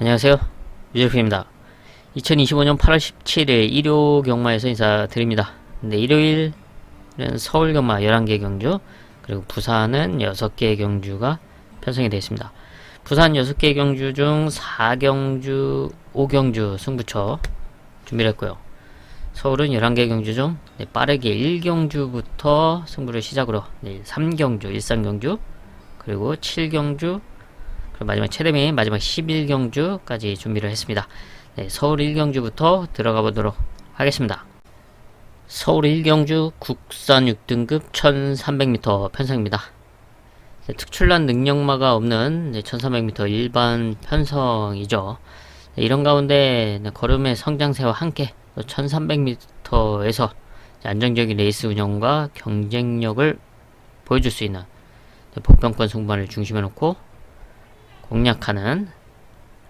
안녕하세요. 유재프입니다. 2025년 8월 17일 일요 경마에서 인사드립니다. 네, 일요일은 서울 경마 11개 경주, 그리고 부산은 6개 경주가 편성이 되어 있습니다. 부산 6개 경주 중 4경주, 5경주 승부처 준비를 했고요. 서울은 11개 경주 중 빠르게 1경주부터 승부를 시작으로 3경주, 13경주, 그리고 7경주, 마지막 최대메인 마지막 11경주까지 준비를 했습니다. 네, 서울 1경주부터 들어가 보도록 하겠습니다. 서울 1경주 국산 6등급 1300m 편성입니다. 네, 특출난 능력마가 없는 1300m 일반 편성이죠. 네, 이런 가운데 걸음의 성장세와 함께 1300m에서 안정적인 레이스 운영과 경쟁력을 보여줄 수 있는 복병권 승부만을 중심에 놓고 공략하는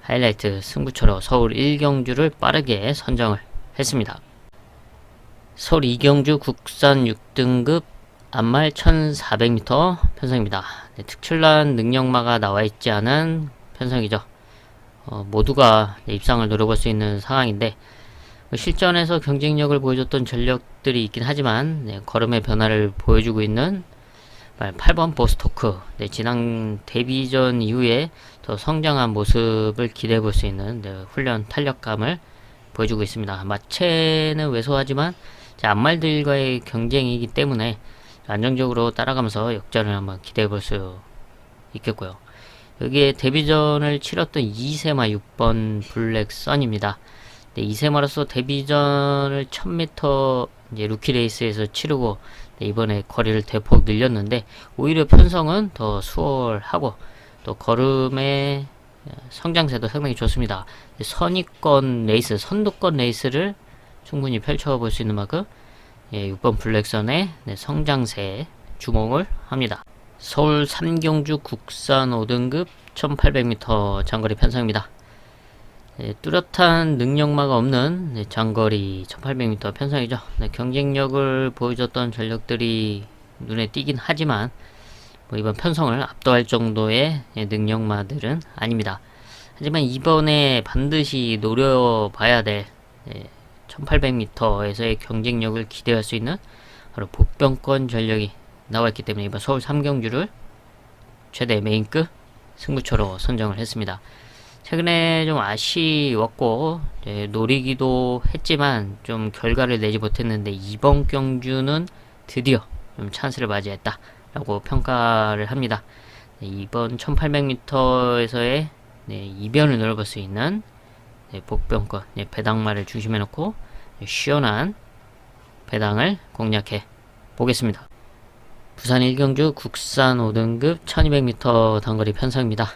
하이라이트 승부처로 서울 1경주를 빠르게 선정을 했습니다. 서울 2경주 국산 6등급 앞말 1400m 편성입니다. 네, 특출난 능력마가 나와있지 않은 편성이죠. 모두가 입상을 노려볼 수 있는 상황인데 실전에서 경쟁력을 보여줬던 전력들이 있긴 하지만 걸음의 변화를 보여주고 있는 8번 보스토크, 지난 데뷔전 이후에 더 성장한 모습을 기대해 볼 수 있는 훈련 탄력감을 보여주고 있습니다. 마체는 왜소하지만 앞말들과의 경쟁이기 때문에 안정적으로 따라가면서 역전을 한번 기대해 볼 수 있겠고요. 여기에 데뷔전을 치렀던 2세마 6번 블랙선입니다. 2세마로서 데뷔전을 1000m 루키 레이스에서 치르고 이번에 거리를 대폭 늘렸는데 오히려 편성은 더 수월하고 또 걸음의 성장세도 상당히 좋습니다. 선위권 레이스, 선두권 레이스를 충분히 펼쳐볼 수 있는 만큼 6번 블랙선의 성장세에 주목을 합니다. 서울 3경주 국산 5등급 1800m 장거리 편성입니다. 뚜렷한 능력마가 없는 장거리 1800m 편성이죠. 경쟁력을 보여줬던 전력들이 눈에 띄긴 하지만 이번 편성을 압도할 정도의 능력마들은 아닙니다. 하지만 이번에 반드시 노려봐야 될 1800m에서의 경쟁력을 기대할 수 있는 바로 복병권 전력이 나와있기 때문에 이번 서울 3경주를 최대 메인급 승부처로 선정을 했습니다. 최근에 좀 아쉬웠고 노리기도 했지만 좀 결과를 내지 못했는데 이번 경주는 드디어 좀 찬스를 맞이했다 라고 평가를 합니다. 이번 1800m에서의 이변을 노려볼 수 있는 복병권 배당마를 중심에 놓고 시원한 배당을 공략해 보겠습니다. 부산 1경주 국산 5등급 1200m 단거리 편성입니다.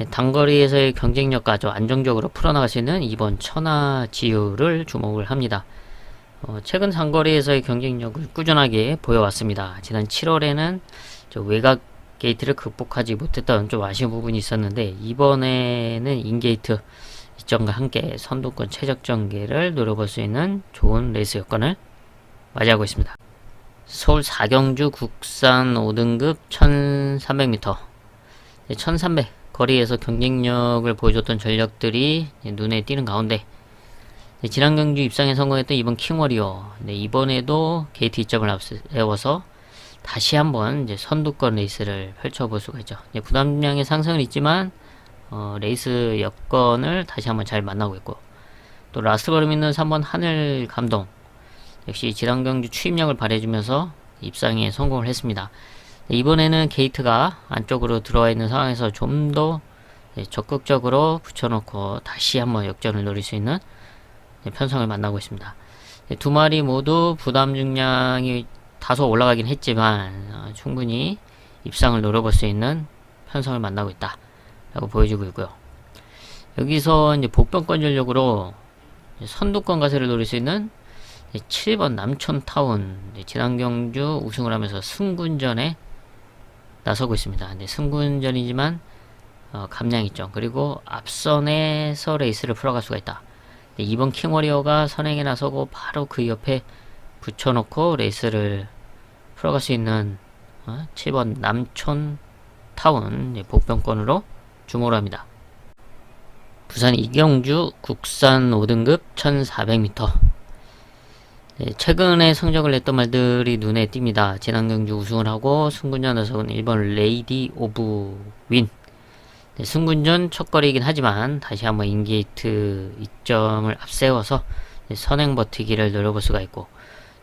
단거리에서의 경쟁력과 아주 안정적으로 풀어나갈 수 있는 이번 천하지우를 주목을 합니다. 최근 단거리에서의 경쟁력을 꾸준하게 보여왔습니다. 지난 7월에는 외곽 게이트를 극복하지 못했던 좀 아쉬운 부분이 있었는데 이번에는 인게이트 이점과 함께 선두권 최적전개를 노려볼 수 있는 좋은 레이스 여건을 맞이하고 있습니다. 서울 4경주 국산 5등급 1300m 1300 거리에서 경쟁력을 보여줬던 전력들이 눈에 띄는 가운데 지난 경주 입상에 성공했던 이번 킹워리어 이번에도 게이트 2점을 앞세워서 다시 한번 선두권 레이스를 펼쳐볼 수가 있죠. 부담량의 상승은 있지만 레이스 여건을 다시 한번 잘 만나고 있고 또 라스트 걸음 있는 3번 하늘 감동 역시 지난 경주 추임력을 발휘해주면서 입상에 성공을 했습니다. 이번에는 게이트가 안쪽으로 들어와 있는 상황에서 좀 더 적극적으로 붙여놓고 다시 한번 역전을 노릴 수 있는 편성을 만나고 있습니다. 두 마리 모두 부담 중량이 다소 올라가긴 했지만 충분히 입상을 노려볼 수 있는 편성을 만나고 있다 라고 보여주고 있고요. 여기서 복병권 전력으로 선두권 가세를 노릴 수 있는 7번 남촌타운 지난 경주 우승을 하면서 승군전에 나서고 있습니다. 근데 승군전이지만 감량 있죠. 그리고 앞선에서 레이스를 풀어갈 수가 있다. 이번 킹워리어가 선행에 나서고 바로 그 옆에 붙여놓고 레이스를 풀어갈 수 있는 7번 남촌타운 복병권으로 주목을 합니다. 부산 이경주 국산 5등급 1400m. 네, 최근에 성적을 냈던 말들이 눈에 띕니다. 지난 경주 우승을 하고 승군전 녀석은 1번 레이디 오브 윈. 네, 승군전 첫거리이긴 하지만 다시 한번 인게이트 2점을 앞세워서 네, 선행 버티기를 노려볼 수가 있고,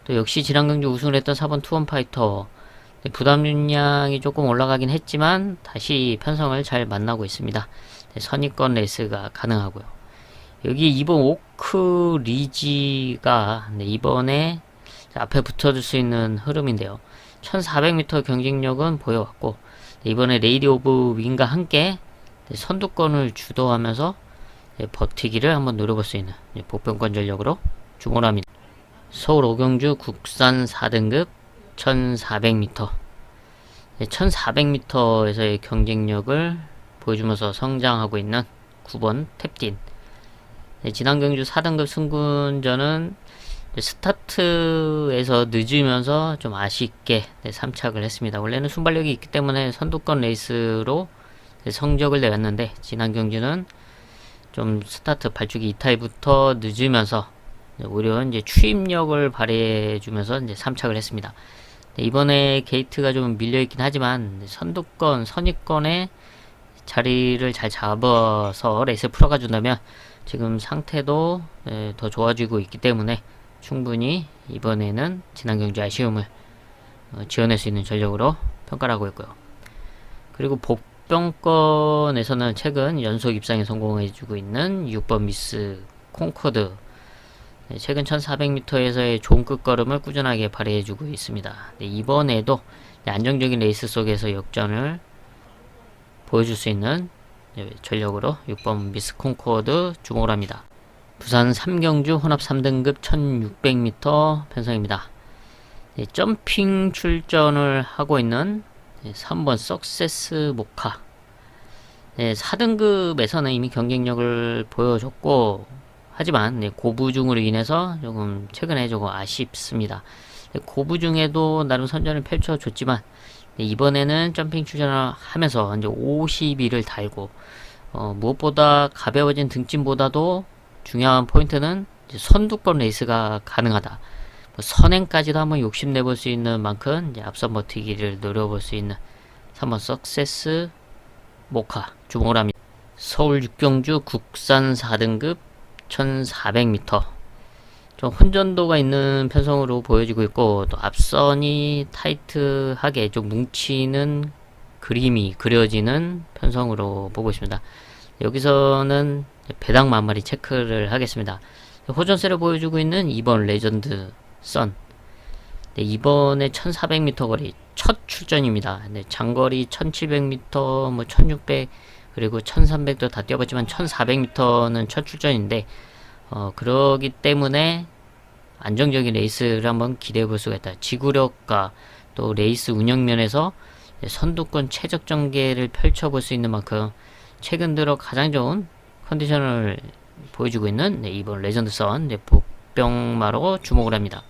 또 역시 지난 경주 우승을 했던 4번 투원파이터. 네, 부담 윤량이 조금 올라가긴 했지만 다시 편성을 잘 만나고 있습니다. 네, 선입권 레이스가 가능하고요. 여기 2번 오크 리지가 네, 이번에 앞에 붙어줄 수 있는 흐름인데요. 1400m 경쟁력은 보여왔고, 네, 이번에 레이디 오브 윈과 함께 네, 선두권을 주도하면서 네, 버티기를 한번 노려볼 수 있는 네, 복병권 전력으로 주목을 합니다. 서울 오경주 국산 4등급 1400m. 네, 1400m에서의 경쟁력을 보여주면서 성장하고 있는 9번 탭딘. 네, 지난 경주 4등급 승군전은 스타트에서 늦으면서 좀 아쉽게 네, 3착을 했습니다. 원래는 순발력이 있기 때문에 선두권 레이스로 네, 성적을 내었는데, 지난 경주는 좀 스타트 발주기 이탈부터 늦으면서 네, 오히려 이제 추임력을 발휘해주면서 이제 3착을 했습니다. 네, 이번에 게이트가 좀 밀려있긴 하지만 선두권, 선입권에 자리를 잘 잡아서 레이스 풀어가 준다면 지금 상태도 더 좋아지고 있기 때문에 충분히 이번에는 지난 경주 아쉬움을 지어낼 수 있는 전력으로 평가를 하고 있고요. 그리고 복병권에서는 최근 연속 입상에 성공해주고 있는 6번 미스 콩코드. 최근 1400m에서의 좋은 끝걸음을 꾸준하게 발휘해주고 있습니다. 이번에도 안정적인 레이스 속에서 역전을 보여줄 수 있는 전력으로 6번 미스 콩코드 주목을 합니다. 부산 3경주 혼합 3등급 1600m 편성입니다. 점핑 출전을 하고 있는 3번 석세스 모카. 4등급에서는 이미 경쟁력을 보여줬고, 하지만 고부중으로 인해서 조금 최근에 조금 아쉽습니다. 고부중에도 나름 선전을 펼쳐줬지만 이번에는 점핑 출전을 하면서 이제 52를 달고, 무엇보다 가벼워진 등짐보다도 중요한 포인트는 선두권 레이스가 가능하다. 선행까지도 한번 욕심내볼 수 있는 만큼 이제 앞선 버티기를 노려볼 수 있는 3번 석세스 모카 주목을 합니다. 서울 6경주 국산 4등급 1400m. 좀 혼전도가 있는 편성으로 보여지고 있고, 또 앞선이 타이트하게 좀 뭉치는 그림이 그려지는 편성으로 보고 있습니다. 여기서는 배당 만마리 체크를 하겠습니다. 호전세를 보여주고 있는 2번 레전드 선. 네, 이번에 1400m 거리 첫 출전입니다. 네, 장거리 1700m, 뭐 1600, 그리고 1300도 다 뛰어봤지만 1400m는 첫 출전인데, 그러기 때문에 안정적인 레이스를 한번 기대해 볼 수가 있다. 지구력과 또 레이스 운영면에서 선두권 최적 전개를 펼쳐볼 수 있는 만큼 최근 들어 가장 좋은 컨디션을 보여주고 있는 이번 레전드 선 복병마로 주목을 합니다.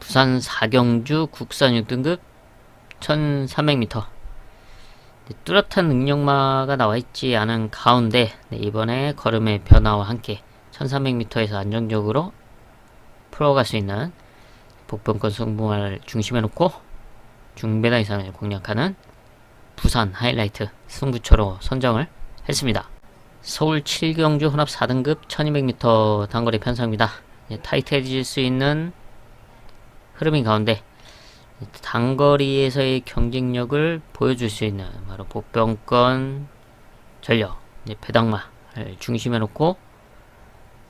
부산 4경주 국산 6등급 1300m. 뚜렷한 능력마가 나와있지 않은 가운데 이번에 걸음의 변화와 함께 1300m에서 안정적으로 풀어갈 수 있는 복병권 승부를 중심에 놓고 중배당 이상을 공략하는 부산 하이라이트 승부처로 선정을 했습니다. 서울 7경주 혼합 4등급 1200m 단거리 편성입니다. 타이트해질 수 있는 흐름인 가운데 단거리에서의 경쟁력을 보여줄 수 있는 바로 복병권 전력 배당마를 중심에 놓고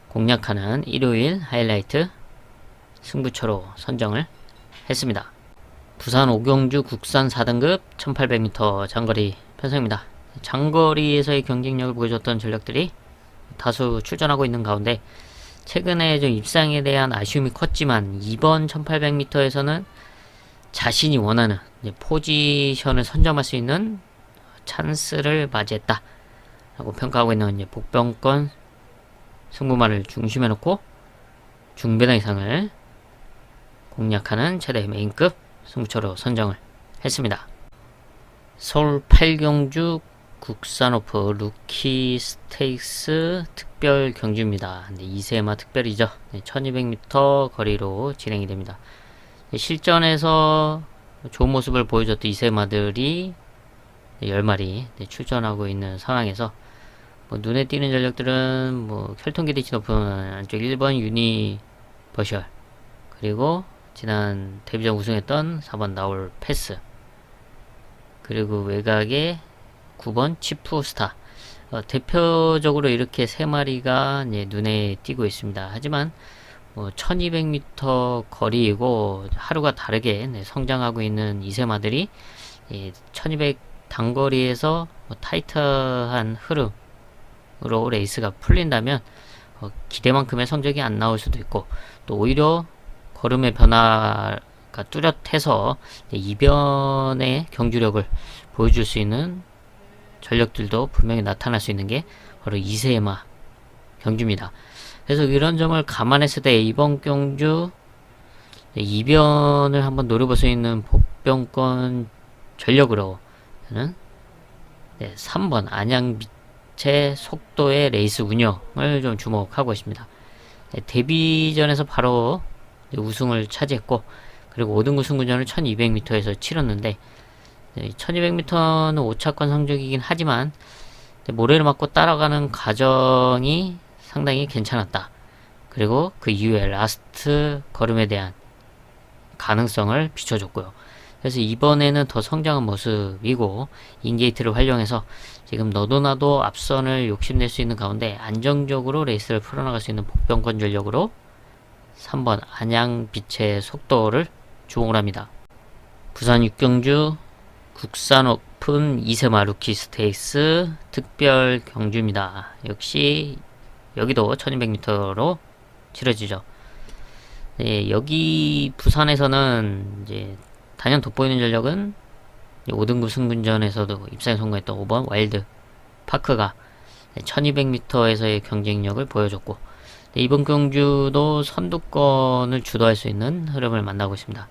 공략하는 일요일 하이라이트 승부처로 선정을 했습니다. 부산 오경주 국산 4등급 1800m 장거리 편성입니다. 장거리에서의 경쟁력을 보여줬던 전력들이 다수 출전하고 있는 가운데 최근에 좀 입상에 대한 아쉬움이 컸지만 이번 1800m에서는 자신이 원하는 포지션을 선점할 수 있는 찬스를 맞이했다 라고 평가하고 있는 복병권 승부마를 중심에 놓고 중배당 이상을 공략하는 최대 메인급 승부처로 선정을 했습니다. 서울 8경주 국산 오프 루키 스테이크스 특별 경주입니다. 2세마 특별이죠. 1200m 거리로 진행이 됩니다. 실전에서 좋은 모습을 보여줬던 2세마들이 10마리 출전하고 있는 상황에서 눈에 띄는 전력들은 혈통 기대치 높은 안쪽 1번 유니버셜, 그리고 지난 데뷔전 우승했던 4번 나올 패스, 그리고 외곽에 9번 치프스타, 대표적으로 이렇게 3마리가 눈에 띄고 있습니다. 하지만 1200m 거리이고 하루가 다르게 성장하고 있는 이세마들이 1200 단거리에서 타이트한 흐름으로 레이스가 풀린다면 기대만큼의 성적이 안 나올 수도 있고, 또 오히려 걸음의 변화가 뚜렷해서 이변의 경주력을 보여줄 수 있는 전력들도 분명히 나타날 수 있는 게 바로 2세마 경주입니다. 그래서 이런 점을 감안했을 때 이번 경주 이변을 한번 노려볼 수 있는 복병권 전력으로 저는 3번 안양빛의 속도의 레이스 운영을 좀 주목하고 있습니다. 데뷔전에서 바로 우승을 차지했고, 그리고 5등급 승구전을 1200m에서 치렀는데 1200m는 5차권 성적이긴 하지만 모래를 맞고 따라가는 과정이 상당히 괜찮았다. 그리고 그 이후에 라스트 걸음에 대한 가능성을 비춰줬고요. 그래서 이번에는 더 성장한 모습이고, 인게이트를 활용해서 지금 너도나도 앞선을 욕심낼 수 있는 가운데 안정적으로 레이스를 풀어나갈 수 있는 복병권 전력으로 3번 안양빛의 속도를 주목을 합니다. 부산 6경주 국산 오픈 2세마 루키 스테이크스 특별 경주입니다. 역시 여기도 1200m로 치러지죠. 여기 부산에서는 이제 단연 돋보이는 전력은 5등급 승분전에서도 입상에 성공했던 5번 와일드 파크가 1200m에서의 경쟁력을 보여줬고, 이번 경주도 선두권을 주도할 수 있는 흐름을 만나고 있습니다.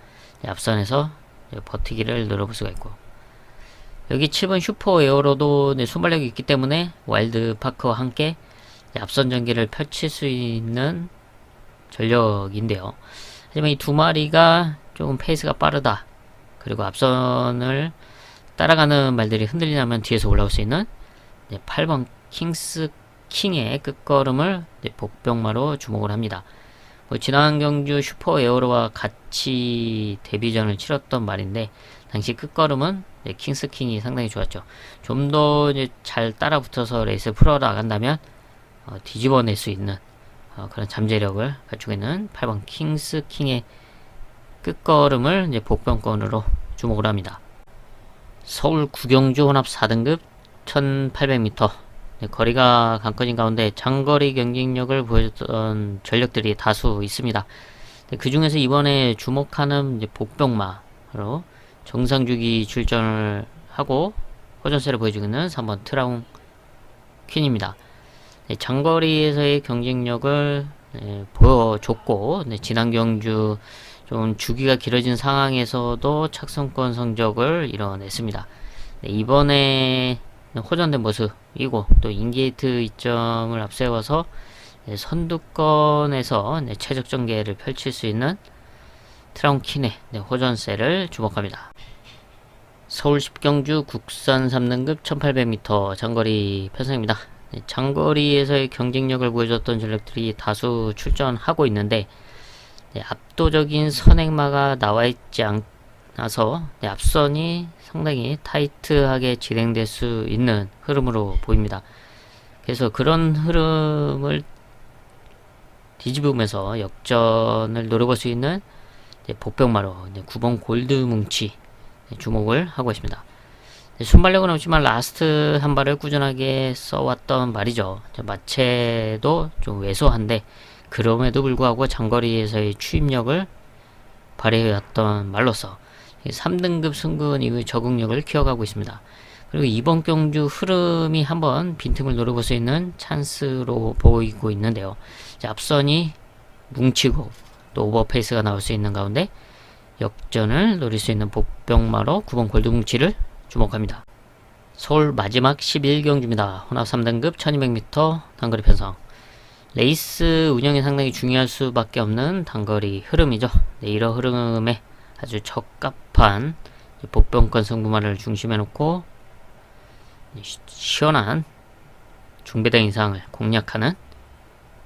앞선에서 버티기를 누려볼 수가 있고, 여기 7번 슈퍼 에어로도 순발력이 있기 때문에 와일드 파크와 함께 앞선 전개를 펼칠 수 있는 전력인데요. 하지만 이 두 마리가 조금 페이스가 빠르다, 그리고 앞선을 따라가는 말들이 흔들리냐면 뒤에서 올라올 수 있는 8번 킹스 킹의 끝걸음을 복병마로 주목을 합니다. 지난 경주 슈퍼 에어로와 같이 데뷔전을 치렀던 말인데, 당시 끝걸음은 킹스 킹이 상당히 좋았죠. 좀 더 잘 따라붙어서 레이스 풀어 나간다면 뒤집어낼 수 있는 그런 잠재력을 갖추고 있는 8번 킹스 킹의 끝걸음을 복병권으로 주목을 합니다. 서울 구경주 혼합 4등급 1800m, 거리가 강건인 가운데 장거리 경쟁력을 보여줬던 전력들이 다수 있습니다. 그 중에서 이번에 주목하는 복병마로 정상주기 출전을 하고 호전세를 보여주고 있는 3번 트라운 퀸입니다. 장거리에서의 경쟁력을 보여줬고, 지난 경주 좀 주기가 길어진 상황에서도 착선권 성적을 이뤄냈습니다. 이번에 호전된 모습이고, 또 인게이트 이점을 앞세워서 선두권에서 최적 전개를 펼칠 수 있는 트라운킨의 호전세를 주목합니다. 서울 10경주 국산 3등급 1800m 장거리 편성입니다. 장거리에서의 경쟁력을 보여줬던 전력들이 다수 출전하고 있는데, 압도적인 선행마가 나와있지 않아서 앞선이 상당히 타이트하게 진행될 수 있는 흐름으로 보입니다. 그래서 그런 흐름을 뒤집으면서 역전을 노려볼 수 있는 복병마로 9번 골드 뭉치 주목을 하고 있습니다. 순발력은 없지만 라스트 한 발을 꾸준하게 써왔던 말이죠. 마체도 좀 왜소한데 그럼에도 불구하고 장거리에서의 추임력을 발휘해왔던 말로서 3등급 승군 이후의 적응력을 키워가고 있습니다. 그리고 이번 경주 흐름이 한번 빈틈을 노려볼 수 있는 찬스로 보이고 있는데요. 앞선이 뭉치고 또 오버페이스가 나올 수 있는 가운데 역전을 노릴 수 있는 복병마로 9번 골드 뭉치를 주목합니다. 서울 마지막 11경주입니다. 혼합 3등급 1200m 단거리 편성. 레이스 운영이 상당히 중요할 수밖에 없는 단거리 흐름이죠. 네, 이런 흐름에 아주 적합한 복병권 승부마를 중심에 놓고 시원한 중배당 이상을 공략하는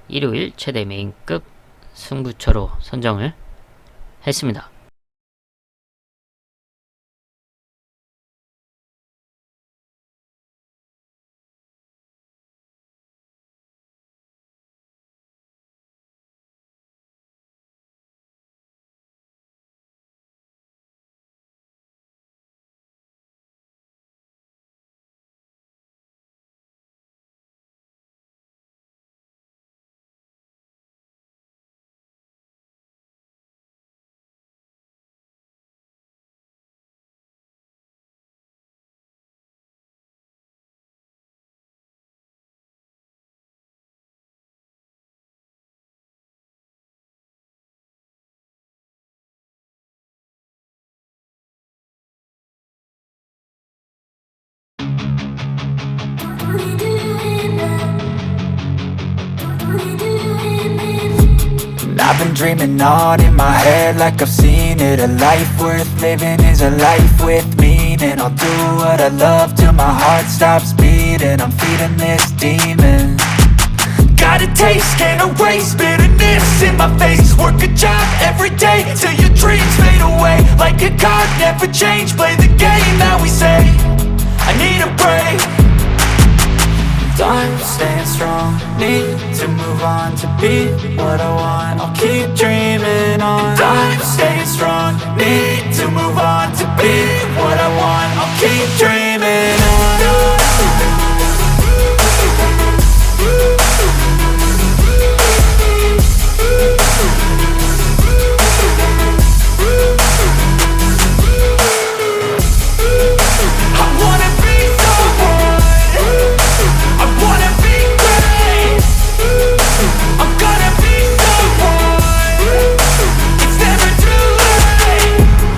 일요일 최대 메인급 승부처로 선정을 했습니다. I've been dreaming on in my head like I've seen it. A life worth living is a life with meaning. I'll do what I love till my heart stops beating. I'm feeding this demon. Got a taste, can't erase bitterness in my face. Work a job every day till your dreams fade away. Like a card, never change, play the game that we say. I need a break. I'm staying strong, need to move on to be what I want. I'll keep dreaming on. I'm staying strong, need to move on to be what I want. I'll keep dreaming on.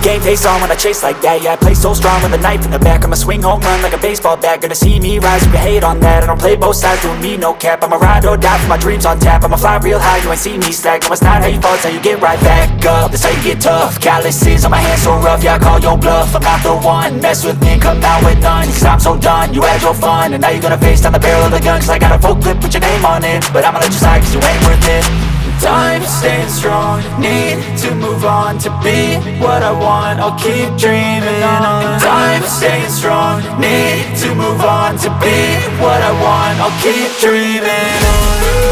Game face on when I chase like that. Yeah, I play so strong with a knife in the back. I'ma swing home run like a baseball bat. Gonna see me rise, you can hate on that. I don't play both sides, doing me no cap. I'ma ride or die for my dreams on tap. I'ma fly real high, you ain't see me slack. No, it's not how you fall, it's how you get right back up. That's how you get tough. Calluses on my hands so rough, yeah, I call your bluff. I'm not the one, mess with me and come out with none. Cause I'm so done, you had your fun. And now you're gonna face down the barrel of the gun. Cause I got a full clip, put your name on it. But I'ma let you slide cause you ain't worth it. I'm staying strong, need to move on to be what I want. I'll keep dreaming on. I'm staying strong, need to move on to be what I want. I'll keep dreaming on.